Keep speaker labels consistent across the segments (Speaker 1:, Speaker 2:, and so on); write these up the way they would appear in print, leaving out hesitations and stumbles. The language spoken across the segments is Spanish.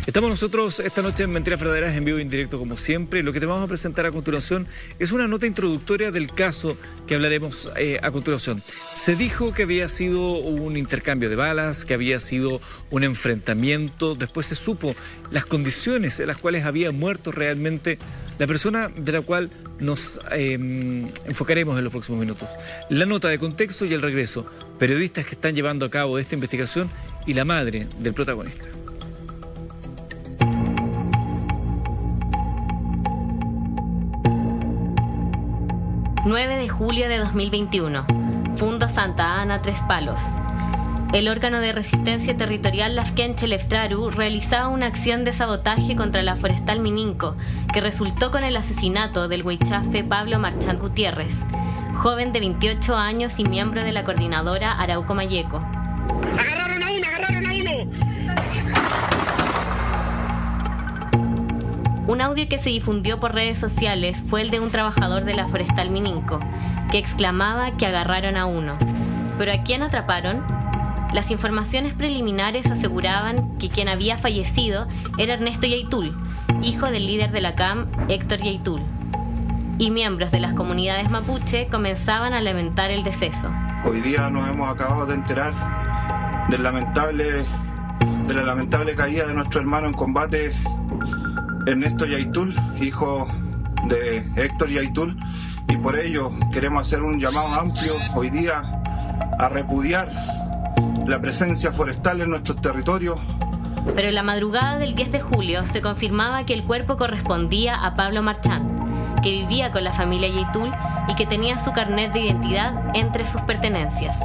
Speaker 1: Estamos nosotros esta noche en Mentiras Verdaderas en vivo y en directo como siempre. Lo que te vamos a presentar a continuación es una nota introductoria del caso que hablaremos a continuación. Se dijo que había sido un intercambio de balas, que había sido un enfrentamiento. Después se supo las condiciones en las cuales había muerto realmente la persona de la cual nos enfocaremos en los próximos minutos. La nota de contexto y el regreso. Periodistas que están llevando a cabo esta investigación y la madre del protagonista.
Speaker 2: ...9 de julio de 2021... Fundo Santa Ana, Tres Palos. El órgano de resistencia territorial Lafkenche Leftraru realizaba una acción de sabotaje contra la forestal Mininco, que resultó con el asesinato del huichafe Pablo Marchant Gutiérrez, joven de 28 años y miembro de la coordinadora Arauco Mayeco.
Speaker 3: ¡Agarraron a uno! ¡Agarraron a uno!
Speaker 2: Un audio que se difundió por redes sociales fue el de un trabajador de la forestal Mininco, que exclamaba que agarraron a uno. ¿Pero a quién atraparon? Las informaciones preliminares aseguraban que quien había fallecido era Ernesto Yaitul, hijo del líder de la CAM, Héctor Yaitul. Y miembros de las comunidades mapuche comenzaban a lamentar el deceso.
Speaker 4: Hoy día nos hemos acabado de enterar de la lamentable caída de nuestro hermano en combate, Ernesto Yaitul, hijo de Héctor Yaitul, y por ello queremos hacer un llamado amplio hoy día a repudiar la presencia forestal en nuestros territorios.
Speaker 2: Pero en la madrugada del 10 de julio se confirmaba que el cuerpo correspondía a Pablo Marchant, que vivía con la familia Yaitul y que tenía su carnet de identidad entre sus pertenencias.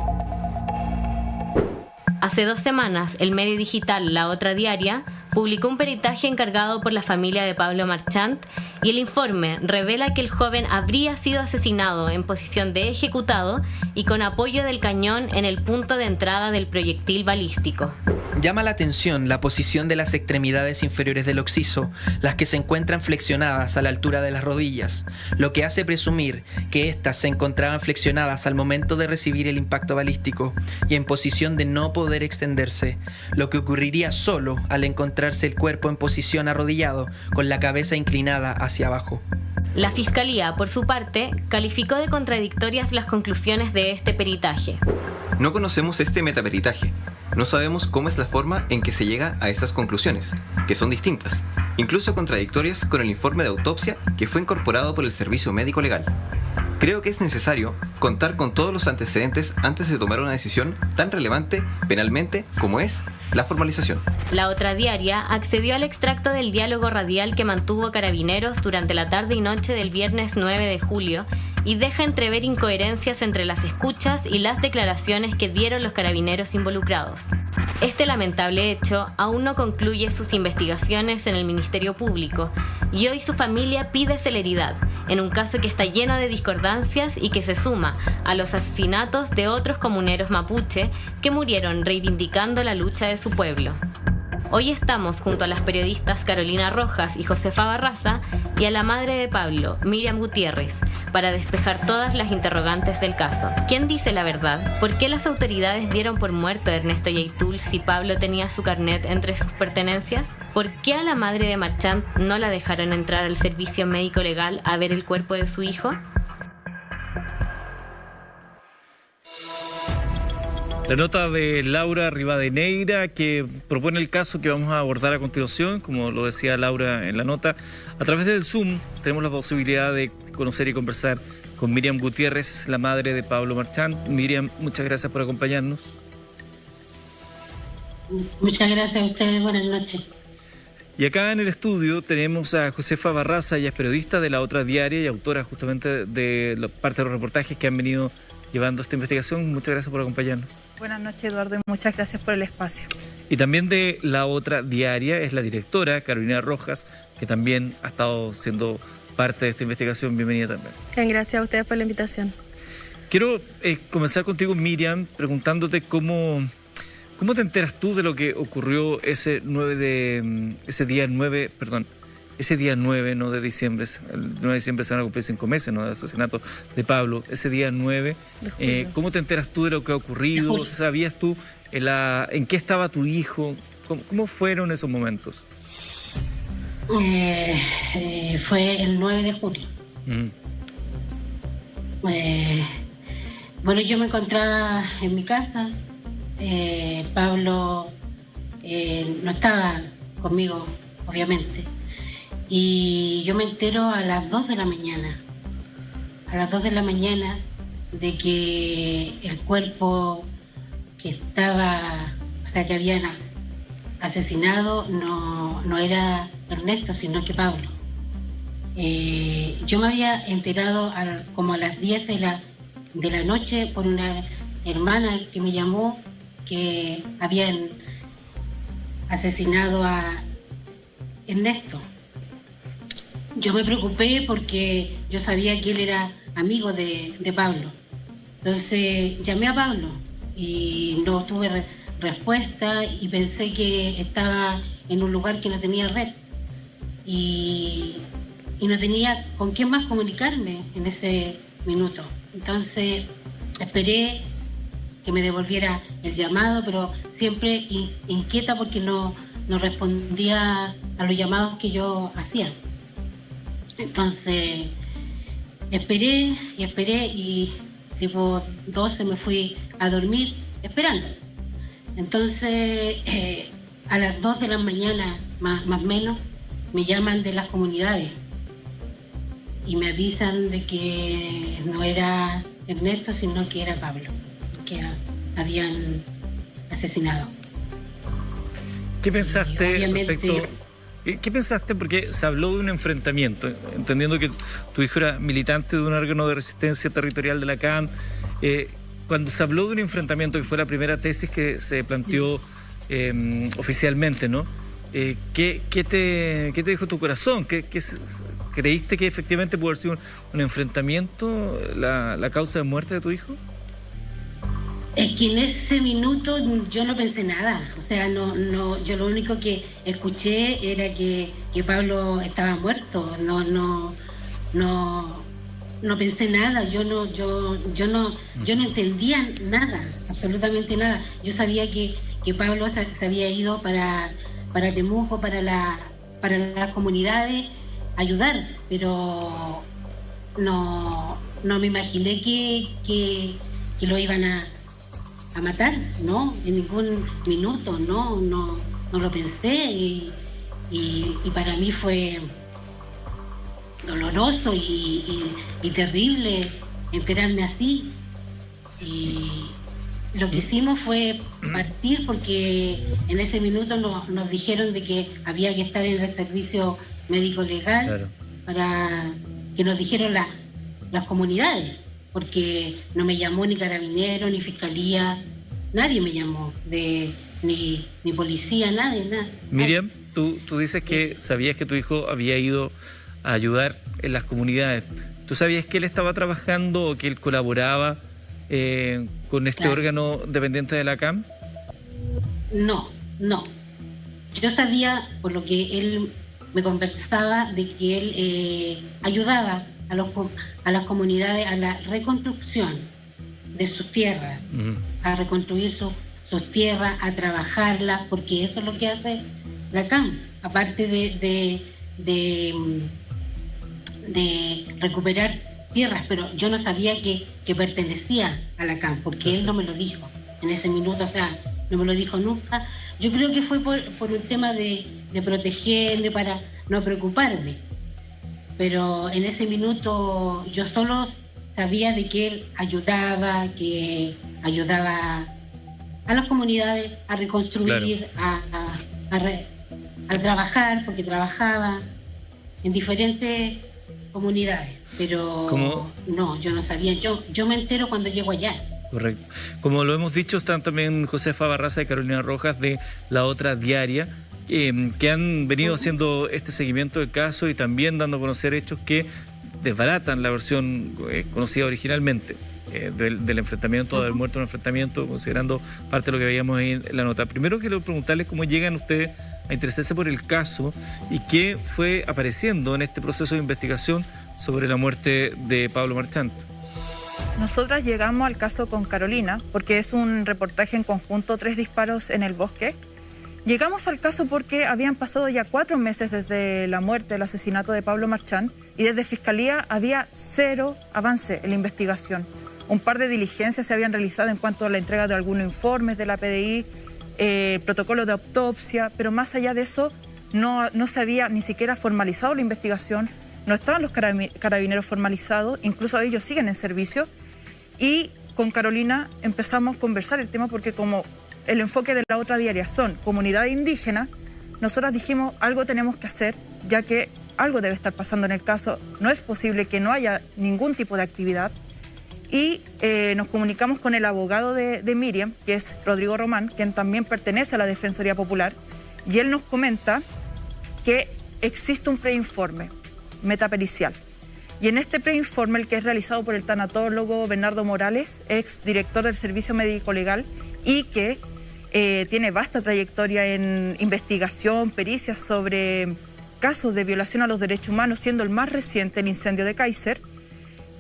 Speaker 2: Hace 2 semanas, el medio digital La Otra Diaria publicó un peritaje encargado por la familia de Pablo Marchant y el informe revela que el joven habría sido asesinado en posición de ejecutado y con apoyo del cañón en el punto de entrada del proyectil balístico.
Speaker 5: Llama la atención la posición de las extremidades inferiores del occiso, las que se encuentran flexionadas a la altura de las rodillas, lo que hace presumir que éstas se encontraban flexionadas al momento de recibir el impacto balístico y en posición de no poder extenderse, lo que ocurriría solo al encontrarse el cuerpo en posición arrodillado con la cabeza inclinada hacia abajo.
Speaker 2: La Fiscalía, por su parte, calificó de contradictorias las conclusiones de este peritaje.
Speaker 6: No conocemos este metaperitaje. No sabemos cómo es la forma en que se llega a esas conclusiones, que son distintas, incluso contradictorias con el informe de autopsia que fue incorporado por el Servicio Médico Legal. Creo que es necesario contar con todos los antecedentes antes de tomar una decisión tan relevante penalmente como es la formalización.
Speaker 2: La Otra Diaria accedió al extracto del diálogo radial que mantuvo Carabineros durante la tarde y noche del viernes 9 de julio y deja entrever incoherencias entre las escuchas y las declaraciones que dieron los carabineros involucrados. Este lamentable hecho aún no concluye sus investigaciones en el Ministerio Público y hoy su familia pide celeridad en un caso que está lleno de discordancias y que se suma a los asesinatos de otros comuneros mapuche que murieron reivindicando la lucha de su pueblo. Hoy estamos junto a las periodistas Carolina Rojas y Josefa Barraza y a la madre de Pablo, Miriam Gutiérrez, para despejar todas las interrogantes del caso. ¿Quién dice la verdad? ¿Por qué las autoridades dieron por muerto a Ernesto Yaitul si Pablo tenía su carnet entre sus pertenencias? ¿Por qué a la madre de Marchant no la dejaron entrar al servicio médico legal a ver el cuerpo de su hijo?
Speaker 1: La nota de Laura Rivadeneira, que propone el caso que vamos a abordar a continuación, como lo decía Laura en la nota. A través del Zoom tenemos la posibilidad de conocer y conversar con Miriam Gutiérrez, la madre de Pablo Marchant. Miriam, muchas gracias por acompañarnos.
Speaker 7: Muchas gracias a ustedes, buenas noches.
Speaker 1: Y acá en el estudio tenemos a Josefa Barraza, ella es periodista de La Otra Diaria y autora justamente de la parte de los reportajes que han venido llevando esta investigación. Muchas gracias por acompañarnos.
Speaker 8: Buenas noches, Eduardo, y muchas gracias por el espacio.
Speaker 1: Y también de La Otra Diaria es la directora Carolina Rojas, que también ha estado siendo parte de esta investigación. Bienvenida también.
Speaker 9: Gracias a ustedes por la invitación.
Speaker 1: Quiero comenzar contigo, Miriam, preguntándote cómo te enteras tú de lo que ocurrió ese día 9, no de diciembre. El 9 de diciembre se van a cumplir 5 meses, ¿no?, del asesinato de Pablo. Ese día 9, ¿cómo te enteras tú de lo que ha ocurrido? ¿Sabías tú en qué estaba tu hijo? ¿Cómo fueron esos momentos?
Speaker 7: Fue el 9 de julio. Bueno, yo me encontraba en mi casa. Pablo no estaba conmigo, obviamente. Y yo me entero a las 2 de la mañana. A las 2 de la mañana de que el cuerpo que estaba, o sea, que habían asesinado no era Ernesto, sino que Pablo. Yo me había enterado como a las 10 de la noche por una hermana que me llamó que habían asesinado a Ernesto. Yo me preocupé porque yo sabía que él era amigo de Pablo. Entonces llamé a Pablo y no tuve respuesta y pensé que estaba en un lugar que no tenía red y no tenía con quién más comunicarme en ese minuto. Entonces esperé que me devolviera el llamado, pero siempre inquieta porque no respondía a los llamados que yo hacía. Entonces esperé y tipo 12 me fui a dormir esperando. Entonces a las 2 de la mañana más o menos me llaman de las comunidades y me avisan de que no era Ernesto, sino que era Pablo, que habían asesinado.
Speaker 1: ¿Qué pensaste respecto? ¿Qué pensaste? Porque se habló de un enfrentamiento, entendiendo que tu hijo era militante de un órgano de resistencia territorial de la CAM. Cuando se habló de un enfrentamiento, que fue la primera tesis que se planteó oficialmente, ¿no? ¿Qué te dijo tu corazón? ¿Creíste que efectivamente pudo haber sido un enfrentamiento la causa de muerte de tu hijo?
Speaker 7: Es que en ese minuto yo no pensé nada, o sea, yo lo único que escuché era que Pablo estaba muerto, no pensé nada, yo no entendía nada, absolutamente nada. Yo sabía que Pablo se había ido para Temuco, para las comunidades, ayudar, pero no me imaginé que lo iban a matar, no, en ningún minuto, no lo pensé y para mí fue doloroso y terrible enterarme así. Y lo que hicimos fue partir porque en ese minuto nos dijeron de que había que estar en el servicio médico legal. Claro. Para que nos dijeron las comunidades, porque no me llamó ni carabinero, ni fiscalía, nadie me llamó, ni policía, nadie, nada.
Speaker 1: Miriam, tú dices que sabías que tu hijo había ido a ayudar en las comunidades. ¿Tú sabías que él estaba trabajando o que él colaboraba con este órgano dependiente de la CAM?
Speaker 7: No. Yo sabía, por lo que él me conversaba, de que él ayudaba a las comunidades a la reconstrucción de sus tierras, a reconstruir sus tierras, a trabajarlas, porque eso es lo que hace la CAM, aparte de recuperar tierras, pero yo no sabía que pertenecía a la CAM, porque él no me lo dijo en ese minuto, o sea, no me lo dijo nunca. Yo creo que fue por un tema de protegerme, para no preocuparme, pero en ese minuto yo solo sabía de que él ayudaba a las comunidades a reconstruir, claro, a trabajar, porque trabajaba en diferentes comunidades, pero no, yo no sabía, yo me entero cuando llego allá.
Speaker 1: Correcto. Como lo hemos dicho, están también Josefa Barraza y Carolina Rojas de La Otra Diaria, que han venido haciendo este seguimiento del caso y también dando a conocer hechos que desbaratan la versión conocida originalmente del enfrentamiento, de haber muerto en un enfrentamiento, considerando parte de lo que veíamos ahí en la nota. Primero quiero preguntarles cómo llegan ustedes a interesarse por el caso y qué fue apareciendo en este proceso de investigación sobre la muerte de Pablo Marchant.
Speaker 8: Nosotras llegamos al caso con Carolina porque es un reportaje en conjunto, 3 disparos en el bosque, Llegamos al caso porque habían pasado ya 4 meses desde la muerte, el asesinato de Pablo Marchán, y desde Fiscalía había 0 avance en la investigación. Un par de diligencias se habían realizado en cuanto a la entrega de algunos informes de la PDI, protocolo de autopsia, pero más allá de eso no se había ni siquiera formalizado la investigación, no estaban los carabineros formalizados, incluso ellos siguen en servicio, y con Carolina empezamos a conversar el tema porque como el enfoque de la otra diaria son comunidad indígena, nosotros dijimos algo tenemos que hacer, ya que algo debe estar pasando en el caso, no es posible que no haya ningún tipo de actividad, y nos comunicamos con el abogado de Miriam, que es Rodrigo Román, quien también pertenece a la Defensoría Popular, y él nos comenta que existe un preinforme metapericial. Y en este preinforme, el que es realizado por el tanatólogo Bernardo Morales, ex director del Servicio Médico Legal, y que tiene vasta trayectoria en investigación, pericias sobre casos de violación a los derechos humanos, siendo el más reciente el incendio de Kaiser.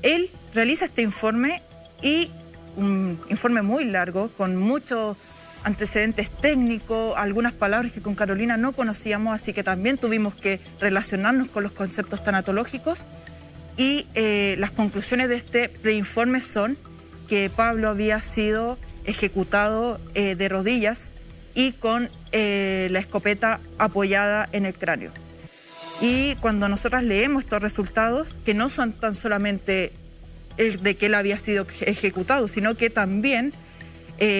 Speaker 8: Él realiza este informe, y un informe muy largo, con muchos antecedentes técnicos, algunas palabras que con Carolina no conocíamos, así que también tuvimos que relacionarnos con los conceptos tanatológicos, y las conclusiones de este preinforme son que Pablo había sido ejecutado de rodillas y con la escopeta apoyada en el cráneo. Y cuando nosotras leemos estos resultados, que no son tan solamente el de que él había sido ejecutado, sino que también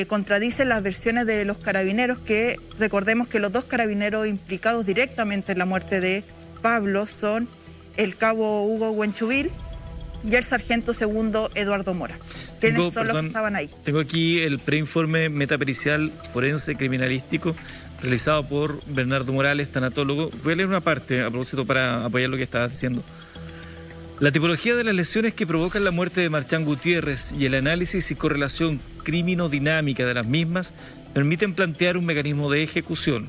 Speaker 8: contradicen las versiones de los carabineros, que recordemos que los 2 carabineros implicados directamente en la muerte de Pablo son el cabo Hugo Huenchuvil y el sargento segundo Eduardo Mora, que son los que estaban ahí.
Speaker 1: Tengo aquí el preinforme metapericial forense criminalístico realizado por Bernardo Morales, tanatólogo. Voy a leer una parte a propósito para apoyar lo que estaba diciendo. La tipología de las lesiones que provocan la muerte de Marchán Gutiérrez y el análisis y correlación criminodinámica de las mismas permiten plantear un mecanismo de ejecución.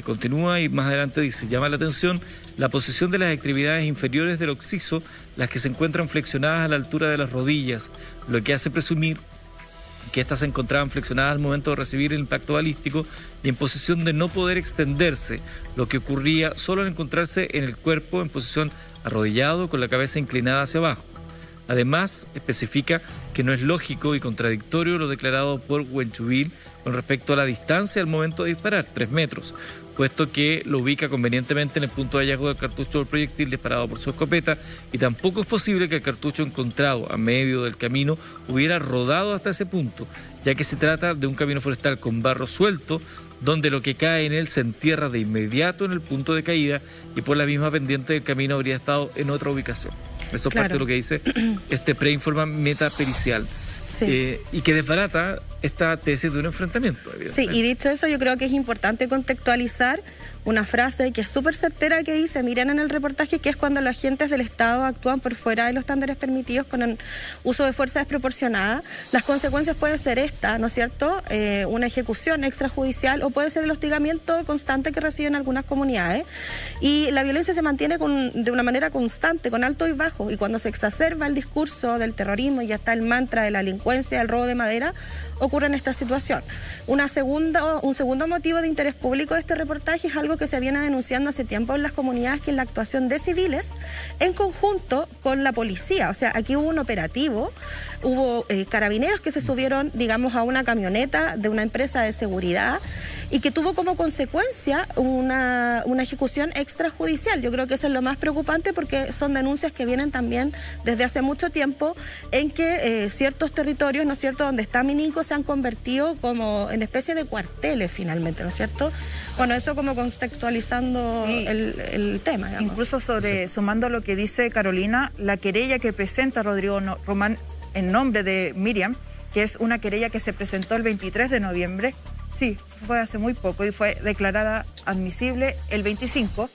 Speaker 1: Continúa y más adelante dice, llama la atención la posición de las extremidades inferiores del occiso, las que se encuentran flexionadas a la altura de las rodillas, lo que hace presumir que éstas se encontraban flexionadas al momento de recibir el impacto balístico y en posición de no poder extenderse, lo que ocurría solo al encontrarse en el cuerpo en posición arrodillado con la cabeza inclinada hacia abajo. Además, especifica que no es lógico y contradictorio lo declarado por Huenchuvil con respecto a la distancia al momento de disparar, 3 metros, puesto que lo ubica convenientemente en el punto de hallazgo del cartucho del proyectil disparado por su escopeta, y tampoco es posible que el cartucho encontrado a medio del camino hubiera rodado hasta ese punto, ya que se trata de un camino forestal con barro suelto, donde lo que cae en él se entierra de inmediato en el punto de caída, y por la misma pendiente del camino habría estado en otra ubicación. Eso es parte de lo que dice este preinforme metapericial. Sí. Y que desbarata esta tesis de un enfrentamiento.
Speaker 9: Sí, y dicho eso, yo creo que es importante contextualizar una frase que es súper certera que dice, miren en el reportaje, que es cuando los agentes del Estado actúan por fuera de los estándares permitidos con el uso de fuerza desproporcionada. Las consecuencias pueden ser esta, ¿no es cierto? Una ejecución extrajudicial, o puede ser el hostigamiento constante que reciben algunas comunidades. Y la violencia se mantiene de una manera constante, con alto y bajo, y cuando se exacerba el discurso del terrorismo y ya está el mantra de la delincuencia, el robo de madera, ocurre en esta situación. Un segundo motivo de interés público de este reportaje es algo que se viene denunciando hace tiempo en las comunidades, que es la actuación de civiles en conjunto con la policía. O sea, aquí hubo un operativo, hubo carabineros que se subieron, digamos, a una camioneta de una empresa de seguridad y que tuvo como consecuencia una ejecución extrajudicial. Yo creo que eso es lo más preocupante, porque son denuncias que vienen también desde hace mucho tiempo, en que ciertos territorios, ¿no es cierto?, donde está Mininco, se han convertido como en especie de cuarteles finalmente, ¿no es cierto? Bueno, eso como contextualizando el tema, digamos.
Speaker 8: Incluso sumando lo que dice Carolina, la querella que presenta Rodrigo Román en nombre de Miriam, que es una querella que se presentó el 23 de noviembre, sí, fue hace muy poco y fue declarada admisible el 25.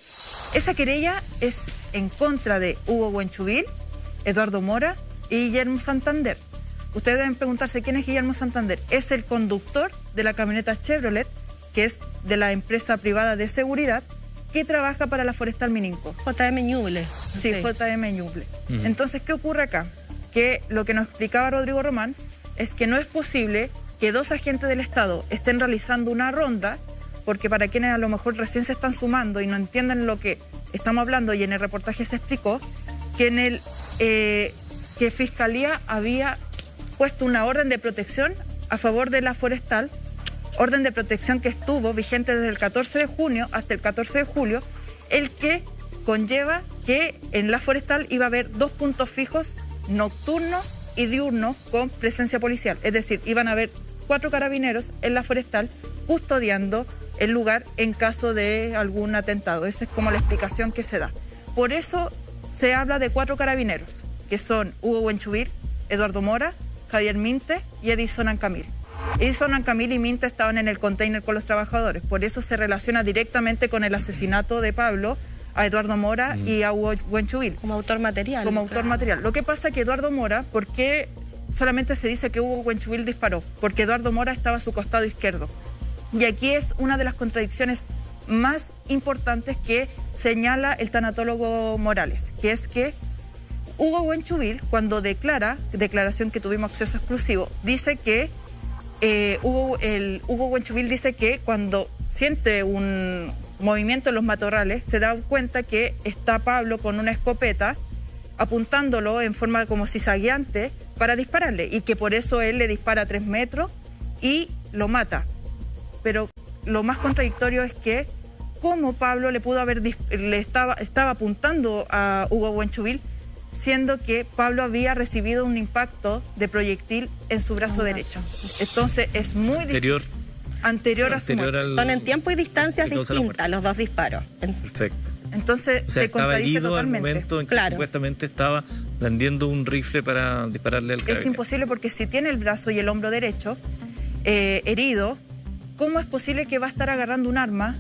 Speaker 8: Esa querella es en contra de Hugo Huenchuvil, Eduardo Mora y Guillermo Santander. Ustedes deben preguntarse quién es Guillermo Santander. Es el conductor de la camioneta Chevrolet, que es de la empresa privada de seguridad que trabaja para la Forestal Mininco.
Speaker 9: JM Ñuble.
Speaker 8: Sí, JM Ñuble. Entonces, ¿qué ocurre acá? Que lo que nos explicaba Rodrigo Román es que no es posible que 2 agentes del Estado estén realizando una ronda porque para quienes a lo mejor recién se están sumando y no entienden lo que estamos hablando, y en el reportaje se explicó que que Fiscalía había puesto una orden de protección a favor de la forestal, orden de protección que estuvo vigente desde el 14 de junio hasta el 14 de julio, el que conlleva que en la forestal iba a haber 2 puntos fijos nocturnos y diurnos con presencia policial. Es decir, iban a haber 4 carabineros en la forestal custodiando el lugar en caso de algún atentado. Esa es como la explicación que se da. Por eso se habla de 4 carabineros, que son Hugo Huenchuvir, Eduardo Mora, Javier Minte y Edison Ancamil. Edison Ancamil y Minte estaban en el container con los trabajadores, por eso se relaciona directamente con el asesinato de Pablo a Eduardo Mora y a Hugo Huenchuvir.
Speaker 9: Como autor material.
Speaker 8: Como autor material. Lo que pasa es que Eduardo Mora, ¿por qué solamente se dice que Hugo Huenchuvir disparó? Porque Eduardo Mora estaba a su costado izquierdo. Y aquí es una de las contradicciones más importantes que señala el tanatólogo Morales, que es que Hugo Huenchuvir, cuando declaración que tuvimos acceso exclusivo, dice que Hugo Huenchuvir dice que cuando siente un movimiento en los matorrales, se da cuenta que está Pablo con una escopeta apuntándolo en forma como cizagueante para dispararle, y que por eso él le dispara a 3 metros y lo mata. Pero lo más contradictorio es que cómo Pablo estaba apuntando a Hugo Huenchuvir, siendo que Pablo había recibido un impacto de proyectil en su brazo derecho. Entonces es muy anterior a su muerte.
Speaker 9: Son en tiempo y distancias distintas los 2 disparos.
Speaker 1: Perfecto.
Speaker 8: Entonces se contradice totalmente.
Speaker 1: Al momento en que supuestamente estaba blandiendo un rifle para dispararle al carabinero.
Speaker 8: Es imposible, porque si tiene el brazo y el hombro derecho herido, ¿cómo es posible que va a estar agarrando un arma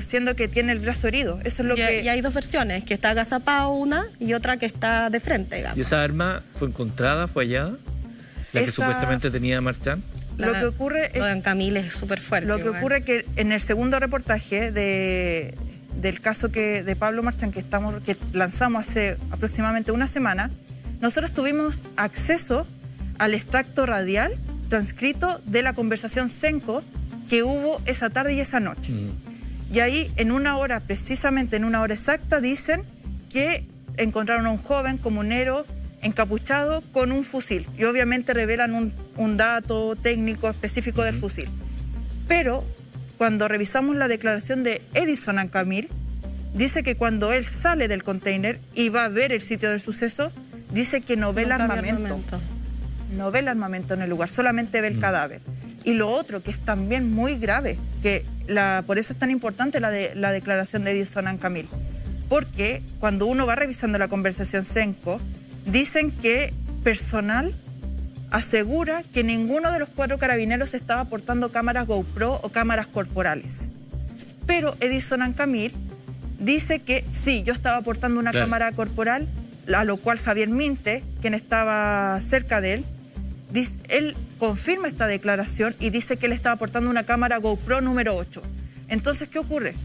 Speaker 8: siendo que tiene el brazo herido? Eso es lo que...
Speaker 9: Y hay 2 versiones, que está agazapado una y otra que está de frente, digamos.
Speaker 1: ¿Y esa arma fue encontrada, fue hallada? ¿La que supuestamente tenía Marchán?
Speaker 8: Lo que ocurre es...
Speaker 9: Lo de Camille es súper fuerte.
Speaker 8: Lo que ocurre es que en el segundo reportaje del caso de Pablo Marchán que lanzamos hace aproximadamente una semana, nosotros tuvimos acceso al extracto radial transcrito de la conversación Senco que hubo esa tarde y esa noche. Y ahí, precisamente en una hora exacta, dicen que encontraron a un joven comunero encapuchado con un fusil. Y obviamente revelan un dato técnico específico del fusil. Pero cuando revisamos la declaración de Edison Ancamil, dice que cuando él sale del container y va a ver el sitio del suceso, dice que no ve el armamento. No ve el armamento en el lugar, solamente ve el cadáver. Y lo otro, que es también muy grave, que por eso es tan importante la declaración de Edison Ancamil, porque cuando uno va revisando la conversación Senco, dicen que personal asegura que ninguno de los 4 carabineros estaba portando cámaras GoPro o cámaras corporales. Pero Edison Ancamil dice que sí, yo estaba portando una cámara corporal, a lo cual Javier Minte, quien estaba cerca de él, él confirma esta declaración y dice que él estaba portando una cámara GoPro número 8. Entonces, ¿qué ocurre?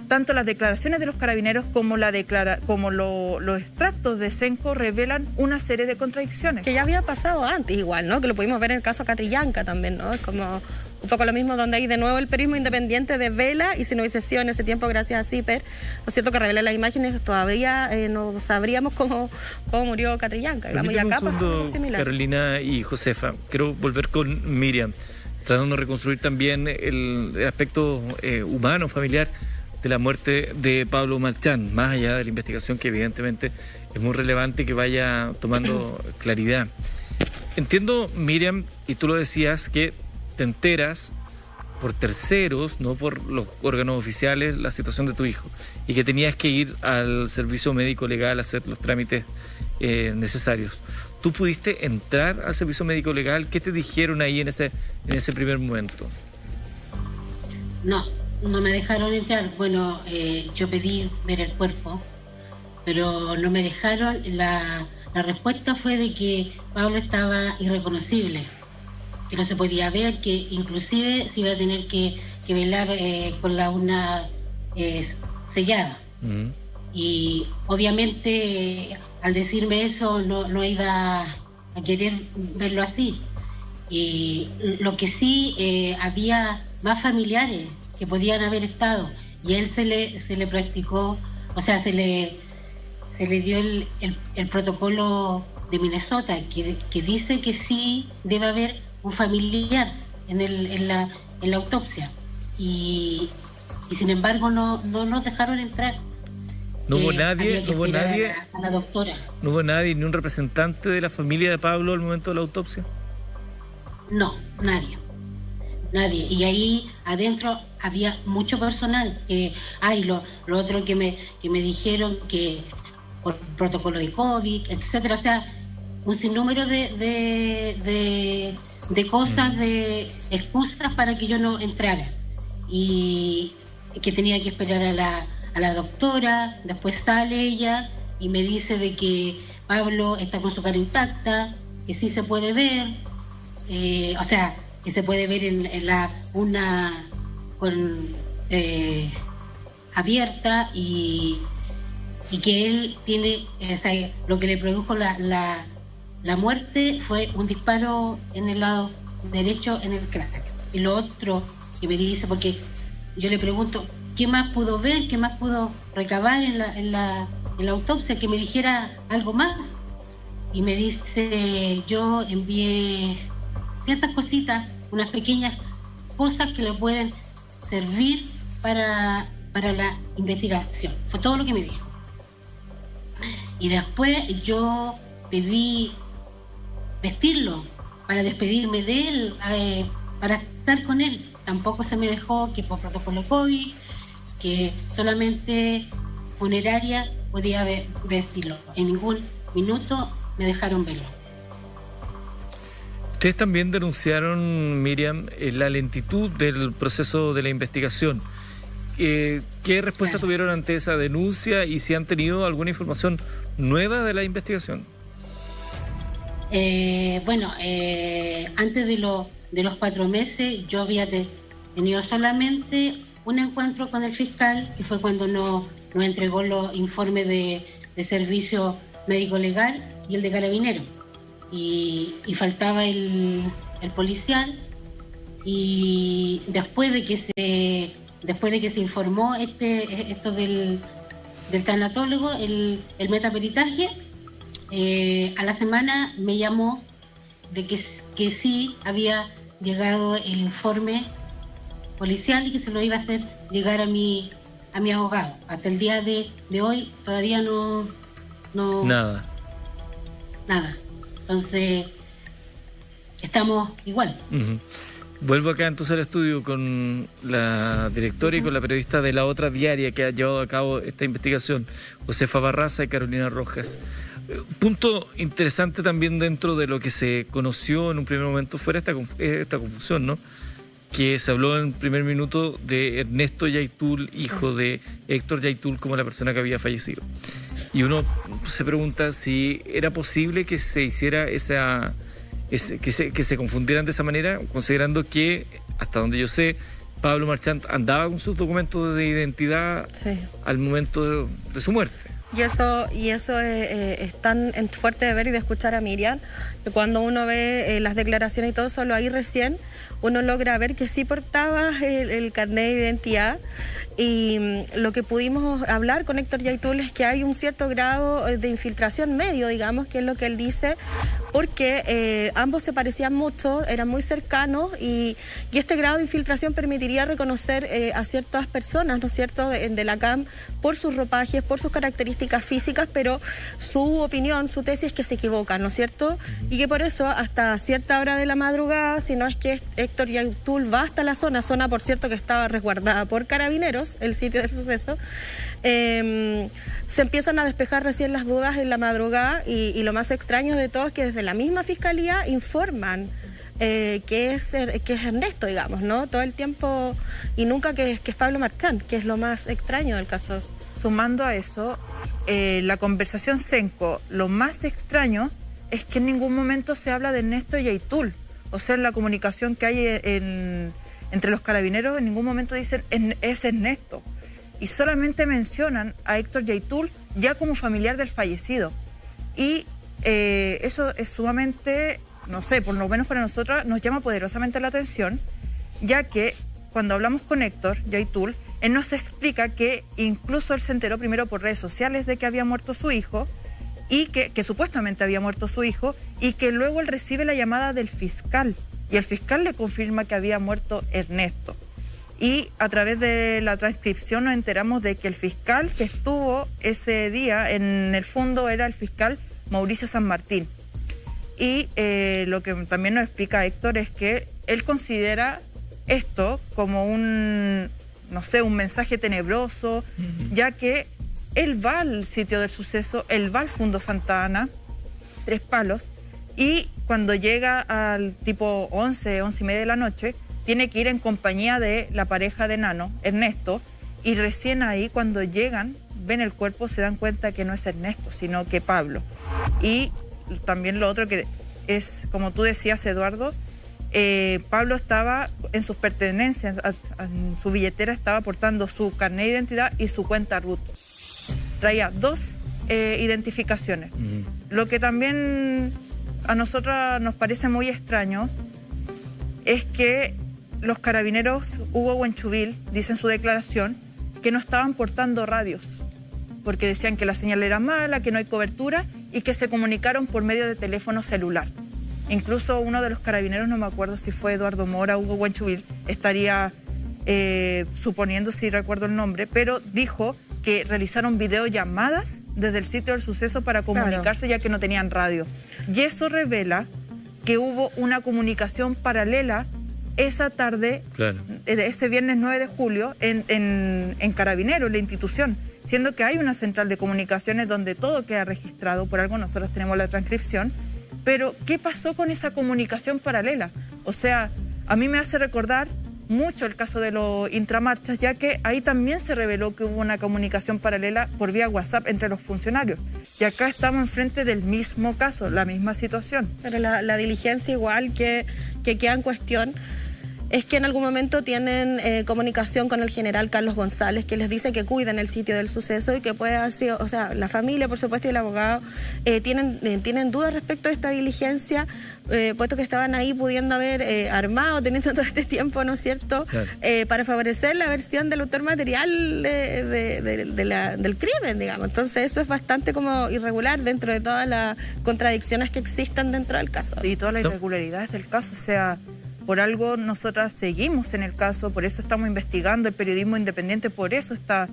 Speaker 8: Tanto las declaraciones de los carabineros como los extractos de Senco revelan una serie de contradicciones.
Speaker 9: Que ya había pasado antes igual, ¿no? Que lo pudimos ver en el caso Catrillanca también, ¿no? Es como un poco lo mismo, donde hay de nuevo el periodismo independiente de Vela, y si no hubiese sido en ese tiempo gracias a CIPER, ¿no es cierto?, que revela las imágenes, todavía no sabríamos cómo murió Catrillanca. Digamos, y acá pasa algo similar.
Speaker 1: Carolina y Josefa, quiero volver con Miriam, tratando de reconstruir también el aspecto humano, familiar, de la muerte de Pablo Marchán, más allá de la investigación, que evidentemente es muy relevante y que vaya tomando claridad. Entiendo, Miriam, y tú lo decías, que te enteras por terceros, no por los órganos oficiales, la situación de tu hijo, y que tenías que ir al servicio médico legal a hacer los trámites necesarios. ¿Tú pudiste entrar al servicio médico legal? ¿Qué te dijeron ahí en ese primer momento?
Speaker 7: No me dejaron entrar. Bueno, yo pedí ver el cuerpo, pero no me dejaron. La respuesta fue de que Pablo estaba irreconocible, que no se podía ver, que inclusive se iba a tener que velar con la urna sellada. Y obviamente al decirme eso no iba a querer verlo así. Y lo que sí, había más familiares que podían haber estado, y a él se le practicó, o sea, se le dio el protocolo de Minnesota, que dice que sí debe haber un familiar en la autopsia, y sin embargo no nos dejaron entrar.
Speaker 1: No hubo nadie,
Speaker 7: a la doctora.
Speaker 1: No hubo nadie, ni un representante de la familia de Pablo al momento de la autopsia.
Speaker 7: No, nadie. Y ahí adentro había mucho personal. Lo otro que me dijeron que por protocolo de COVID, etcétera. O sea, un sinnúmero de cosas, de excusas para que yo no entrara. Y que tenía que esperar a la doctora. Después sale ella y me dice de que Pablo está con su cara intacta, que sí se puede ver. O sea, que se puede ver en la una con abierta, y que él tiene, o sea, lo que le produjo la muerte fue un disparo en el lado derecho en el cráneo. Y lo otro que me dice, porque yo le pregunto qué más pudo ver, qué más pudo recabar en la autopsia, que me dijera algo más, y me dice, yo envié ciertas cositas, unas pequeñas cosas que le pueden servir para la investigación. Fue todo lo que me dijo. Y después yo pedí vestirlo para despedirme de él, para estar con él. Tampoco se me dejó, que por protocolo COVID, que solamente funeraria podía vestirlo. En ningún minuto me dejaron verlo.
Speaker 1: Ustedes también denunciaron, Miriam, la lentitud del proceso de la investigación. ¿Qué respuesta tuvieron ante esa denuncia y si han tenido alguna información nueva de la investigación?
Speaker 7: Antes de los 4 meses yo había tenido solamente un encuentro con el fiscal, que fue cuando nos entregó los informes de servicio médico legal y el de carabinero. Y faltaba el policial, y después de que se informó esto del tanatólogo, el metaperitaje, a la semana me llamó de que sí había llegado el informe policial y que se lo iba a hacer llegar a mi abogado. Hasta el día de hoy todavía no nada. Entonces, estamos igual.
Speaker 1: Uh-huh. Vuelvo acá entonces al estudio con la directora y con la periodista de la otra diaria que ha llevado a cabo esta investigación, Josefa Barraza y Carolina Rojas. Punto interesante también dentro de lo que se conoció en un primer momento fuera esta confusión, ¿no? Que se habló en primer minuto de Ernesto Yaitul, hijo de Héctor Yaitul, como la persona que había fallecido. Y uno se pregunta si era posible que se hiciera que se confundieran de esa manera, considerando que, hasta donde yo sé, Pablo Marchant andaba con sus documentos de identidad al momento de su muerte.
Speaker 9: Y eso es tan fuerte de ver y de escuchar a Miriam, que cuando uno ve las declaraciones y todo, solo ahí recién uno logra ver que sí portaba el carnet de identidad. Y lo que pudimos hablar con Héctor Yaitul es que hay un cierto grado de infiltración medio, digamos, que es lo que él dice, porque ambos se parecían mucho, eran muy cercanos, y este grado de infiltración permitiría reconocer a ciertas personas, ¿no es cierto?, de la CAM por sus ropajes, por sus características físicas, pero su opinión, su tesis es que se equivocan, ¿no es cierto? Y que por eso, hasta cierta hora de la madrugada, si no es que Héctor Yaitul va hasta la zona, por cierto que estaba resguardada por carabineros, el sitio del suceso, se empiezan a despejar recién las dudas en la madrugada, y lo más extraño de todo es que desde la misma fiscalía informan que es Ernesto, digamos, ¿no? Todo el tiempo, y nunca que es Pablo Marchant, que es lo más extraño del caso.
Speaker 8: Sumando a eso, la conversación Senco, lo más extraño es que en ningún momento se habla de Ernesto Yaitul. O sea, en la comunicación que hay entre los carabineros, en ningún momento dicen es Ernesto. Y solamente mencionan a Héctor Yaitul ya como familiar del fallecido. Y eso es sumamente, no sé, por lo menos para nosotros nos llama poderosamente la atención, ya que cuando hablamos con Héctor Yaitul, él nos explica que incluso él se enteró primero por redes sociales de que había muerto su hijo, y que supuestamente había muerto su hijo, y que luego él recibe la llamada del fiscal, y el fiscal le confirma que había muerto Ernesto. Y a través de la transcripción nos enteramos de que el fiscal que estuvo ese día, en el fondo era el fiscal Mauricio San Martín. Y lo que también nos explica Héctor es que él considera esto como un mensaje tenebroso, ya que él va al sitio del suceso, él va al Fundo Santa Ana, Tres Palos, y cuando llega al tipo 11 y media de la noche, tiene que ir en compañía de la pareja de Nano, Ernesto, y recién ahí cuando llegan, ven el cuerpo, se dan cuenta que no es Ernesto, sino que Pablo. Y también lo otro que es, como tú decías, Eduardo, Pablo estaba en sus pertenencias, en su billetera estaba portando su carnet de identidad y su cuenta RUT. Traía 2 identificaciones. Lo que también a nosotros nos parece muy extraño es que los carabineros Hugo Huenchuvil dice en su declaración que no estaban portando radios, porque decían que la señal era mala, que no hay cobertura y que se comunicaron por medio de teléfono celular. Incluso uno de los carabineros, no me acuerdo si fue Eduardo Mora o Hugo Huenchuvil, estaría suponiendo si recuerdo el nombre, pero dijo que realizaron videollamadas desde el sitio del suceso para comunicarse, ya que no tenían radio. Y eso revela que hubo una comunicación paralela esa tarde, ese viernes 9 de julio, en Carabineros, en la institución, siendo que hay una central de comunicaciones donde todo queda registrado, por algo nosotros tenemos la transcripción, pero ¿qué pasó con esa comunicación paralela? O sea, a mí me hace recordar mucho el caso de los intramarchas, ya que ahí también se reveló que hubo una comunicación paralela por vía WhatsApp entre los funcionarios. Y acá estamos enfrente del mismo caso, la misma situación.
Speaker 9: Pero la diligencia igual que queda en cuestión es que en algún momento tienen comunicación con el general Carlos González, que les dice que cuiden el sitio del suceso y que puede haber sido, o sea, la familia, por supuesto, y el abogado tienen dudas respecto a esta diligencia, puesto que estaban ahí pudiendo haber armado, teniendo todo este tiempo, ¿no es cierto?, para favorecer la versión del autor material del crimen, digamos. Entonces eso es bastante como irregular dentro de todas las contradicciones que existen dentro del caso.
Speaker 8: Y todas las irregularidades del caso, o sea, por algo nosotras seguimos en el caso, por eso estamos investigando, el periodismo independiente por eso está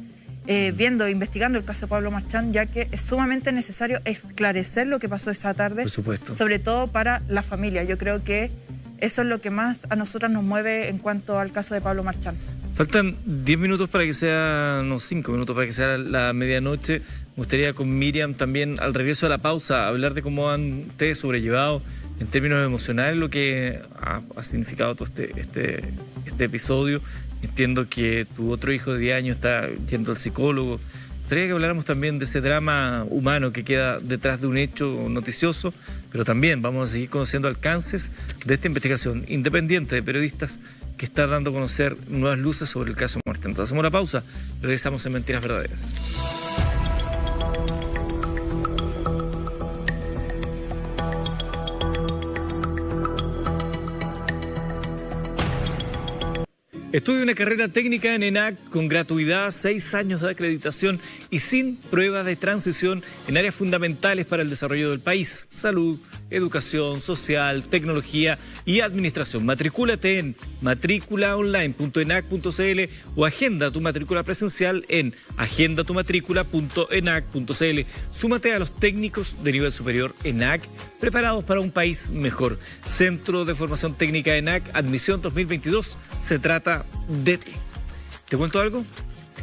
Speaker 8: investigando el caso de Pablo Marchán, ya que es sumamente necesario esclarecer lo que pasó esa tarde,
Speaker 1: por supuesto,
Speaker 8: sobre todo para la familia. Yo creo que eso es lo que más a nosotras nos mueve en cuanto al caso de Pablo Marchán.
Speaker 1: Faltan 10 minutos para que sea, 5 minutos para que sea la medianoche. Me gustaría con Miriam también, al regreso de la pausa, hablar de cómo han ustedes sobrellevado en términos emocionales lo que ha significado todo este episodio. Entiendo que tu otro hijo de 10 años está yendo al psicólogo. Me gustaría que habláramos también de ese drama humano que queda detrás de un hecho noticioso, pero también vamos a seguir conociendo alcances de esta investigación independiente de periodistas que está dando a conocer nuevas luces sobre el caso Muerte. Entonces hacemos una pausa, regresamos en Mentiras Verdaderas. Estudia una carrera técnica en ENAC con gratuidad, 6 años de acreditación y sin pruebas de transición en áreas fundamentales para el desarrollo del país: salud, educación, social, tecnología y administración. Matricúlate en matriculaonline.enac.cl o agenda tu matrícula presencial en agendatumatrícula.enac.cl. Súmate a los técnicos de nivel superior ENAC, preparados para un país mejor. Centro de Formación Técnica ENAC, admisión 2022. Se trata de ti. ¿Te cuento algo?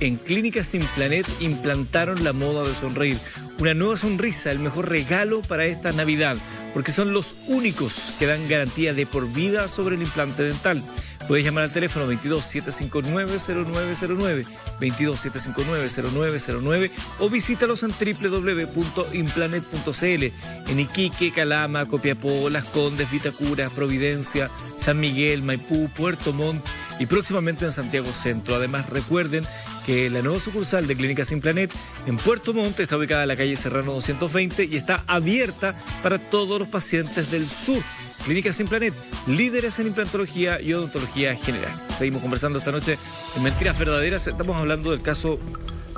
Speaker 1: En Clínicas Implanet implantaron la moda de sonreír. Una nueva sonrisa, el mejor regalo para esta Navidad, porque son los únicos que dan garantía de por vida sobre el implante dental. Puedes llamar al teléfono 22-759-0909, 22-759-0909 o visítalos en www.implanet.cl en Iquique, Calama, Copiapó, Las Condes, Vitacura, Providencia, San Miguel, Maipú, Puerto Montt y próximamente en Santiago Centro. Además, recuerden que la nueva sucursal de Clínicas Implanet en Puerto Montt está ubicada en la calle Serrano 220 y está abierta para todos los pacientes del sur. Clínica Sin Planet, líderes en implantología y odontología general. Seguimos conversando esta noche en Mentiras Verdaderas. Estamos hablando del caso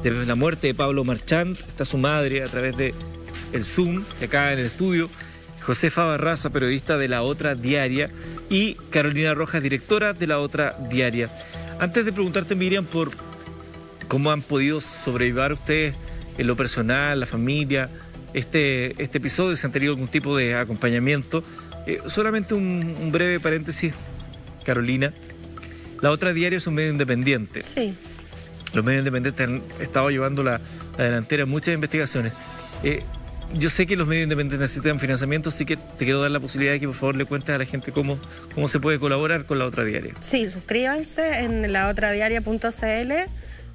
Speaker 1: de la muerte de Pablo Marchant. Está su madre a través de el Zoom, de acá en el estudio. Josefa Barraza, periodista de La Otra Diaria, y Carolina Rojas, directora de La Otra Diaria. Antes de preguntarte, Miriam, por cómo han podido sobrevivir ustedes en lo personal, la familia, este episodio, si han tenido algún tipo de acompañamiento, solamente un breve paréntesis, Carolina. La Otra Diaria es un medio independiente.
Speaker 9: Sí.
Speaker 1: Los medios independientes han estado llevando la delantera en muchas investigaciones. Yo sé que los medios independientes necesitan financiamiento, así que te quiero dar la posibilidad de que por favor le cuentes a la gente cómo se puede colaborar con La Otra Diaria.
Speaker 9: Sí, suscríbanse en laotradiaria.cl,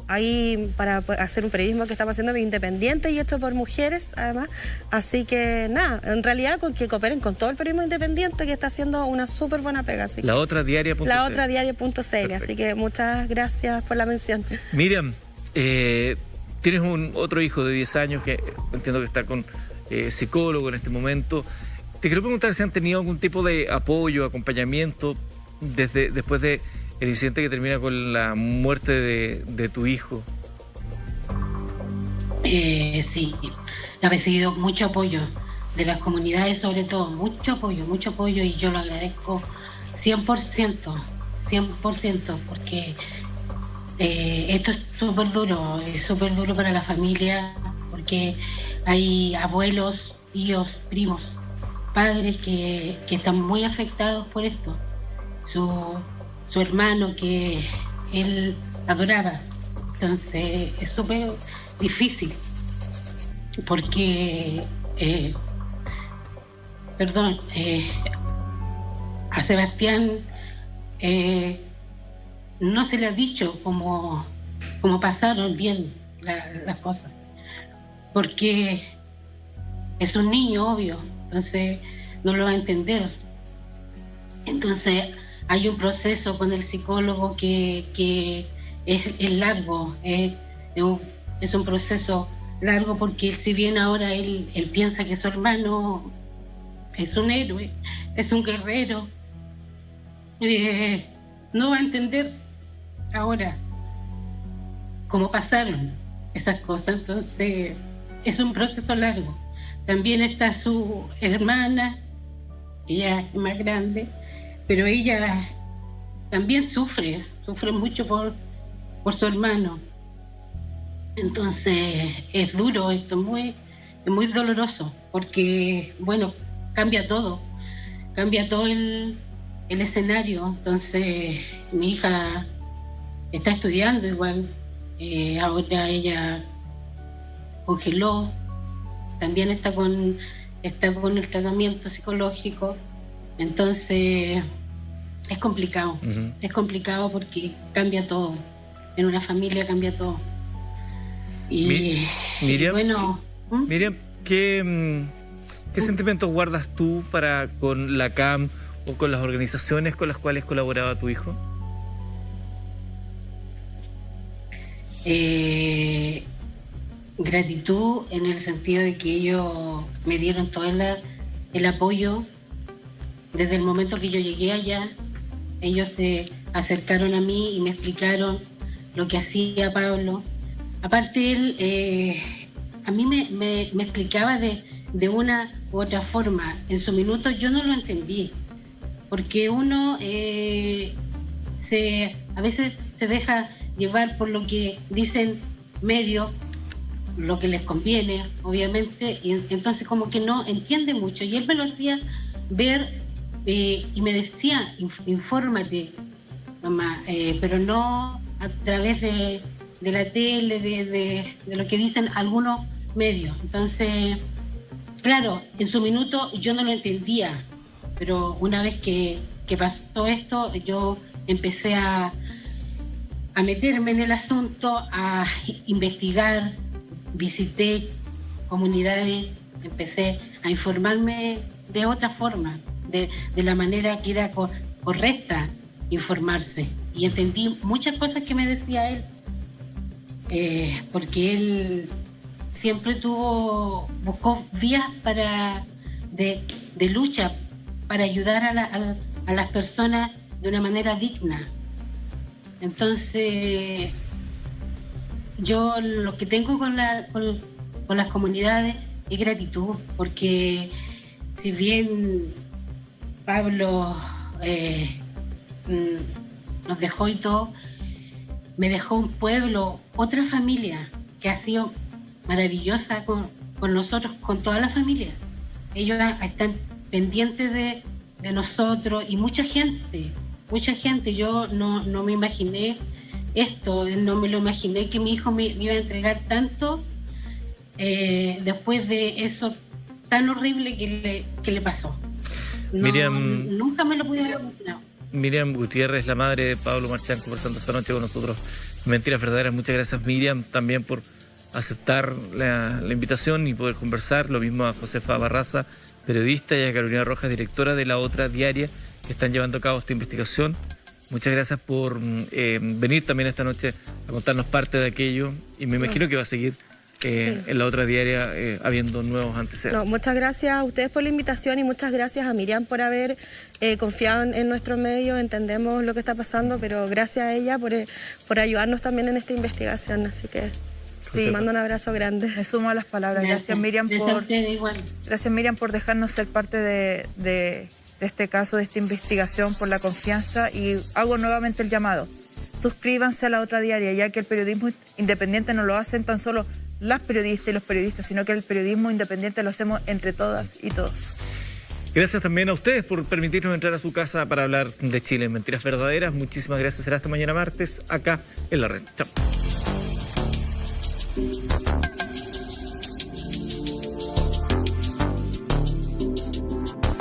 Speaker 9: ahí para hacer un periodismo que estamos haciendo independiente y hecho por mujeres además. Así que nada, en realidad con que cooperen con todo el periodismo independiente que está haciendo una súper buena pega. Así
Speaker 1: Laotradiaria.cl.
Speaker 9: Laotradiaria.cl, así que muchas gracias por la mención.
Speaker 1: Miriam, tienes otro hijo de 10 años que entiendo que está con psicólogo en este momento. Te quiero preguntar si han tenido algún tipo de apoyo, acompañamiento después de el incidente que termina con la muerte de tu hijo.
Speaker 7: Sí, he recibido mucho apoyo de las comunidades, sobre todo, mucho apoyo, y yo lo agradezco 100%, porque esto es súper duro para la familia, porque hay abuelos, tíos, primos, padres que están muy afectados por esto. Su hermano que él adoraba. Entonces es súper difícil porque a Sebastián no se le ha dicho cómo pasaron bien las cosas, porque es un niño, obvio, entonces no lo va a entender. Entonces hay un proceso con el psicólogo que es largo, es un proceso largo, porque si bien ahora él piensa que su hermano es un héroe, es un guerrero, no va a entender ahora cómo pasaron esas cosas. Entonces es un proceso largo. También está su hermana, ella es más grande, pero ella también sufre mucho por su hermano. Entonces es duro esto, es muy doloroso, porque bueno, cambia todo el escenario. Entonces mi hija está estudiando igual, ahora ella congeló, también está con el tratamiento psicológico. Entonces es complicado, es complicado porque cambia todo, en una familia cambia todo. Y
Speaker 1: Miriam,
Speaker 7: bueno,
Speaker 1: Miriam, ¿qué sentimientos guardas tú con la CAM o con las organizaciones con las cuales colaboraba tu hijo?
Speaker 7: Gratitud, en el sentido de que ellos me dieron todo el apoyo. Desde el momento que yo llegué allá, ellos se acercaron a mí y me explicaron lo que hacía Pablo. Aparte él a mí me explicaba de una u otra forma. En su minuto yo no lo entendí, porque uno a veces se deja llevar por lo que dicen medios, lo que les conviene, obviamente, y entonces como que no entiende mucho. Y él me lo hacía ver y me decía, infórmate, mamá, pero no a través de la tele, de lo que dicen algunos medios. Entonces, claro, en su minuto yo no lo entendía, pero una vez que pasó esto, yo empecé a meterme en el asunto, a investigar, visité comunidades, empecé a informarme de otra forma, de la manera que era correcta informarse, y entendí muchas cosas que me decía él, porque él siempre buscó vías de lucha para ayudar a las personas de una manera digna. Entonces, yo lo que tengo con las comunidades es gratitud, porque si bien Pablo nos dejó y todo, me dejó un pueblo, otra familia que ha sido maravillosa con nosotros, con toda la familia. Ellos están pendientes de nosotros y mucha gente. Yo no me imaginé esto, no me lo imaginé que mi hijo me iba a entregar tanto después de eso tan horrible que le pasó.
Speaker 1: Miriam,
Speaker 7: nunca me lo pude haber imaginado.
Speaker 1: Miriam Gutiérrez, la madre de Pablo Marchán, conversando esta noche con nosotros. Mentiras Verdaderas. Muchas gracias, Miriam, también por aceptar la invitación y poder conversar. Lo mismo a Josefa Barraza, periodista, y a Carolina Rojas, directora de La Otra Diaria, que están llevando a cabo esta investigación. Muchas gracias por venir también esta noche a contarnos parte de aquello, y me imagino que va a seguir en La Otra Diaria habiendo nuevos antecedentes.
Speaker 9: Muchas gracias a ustedes por la invitación y muchas gracias a Miriam por haber confiado en nuestros medios. Entendemos lo que está pasando, pero gracias a ella por ayudarnos también en esta investigación. Así que sí, mando un abrazo grande.
Speaker 8: Me sumo a las palabras. Gracias Miriam por dejarnos ser parte de este caso, de esta investigación, por la confianza, y hago nuevamente el llamado. Suscríbanse a La Otra Diaria, ya que el periodismo independiente no lo hacen tan solo las periodistas y los periodistas, sino que el periodismo independiente lo hacemos entre todas y todos.
Speaker 1: Gracias también a ustedes por permitirnos entrar a su casa para hablar de Chile en Mentiras Verdaderas. Muchísimas gracias. Será hasta mañana martes, acá en La Red. Chao.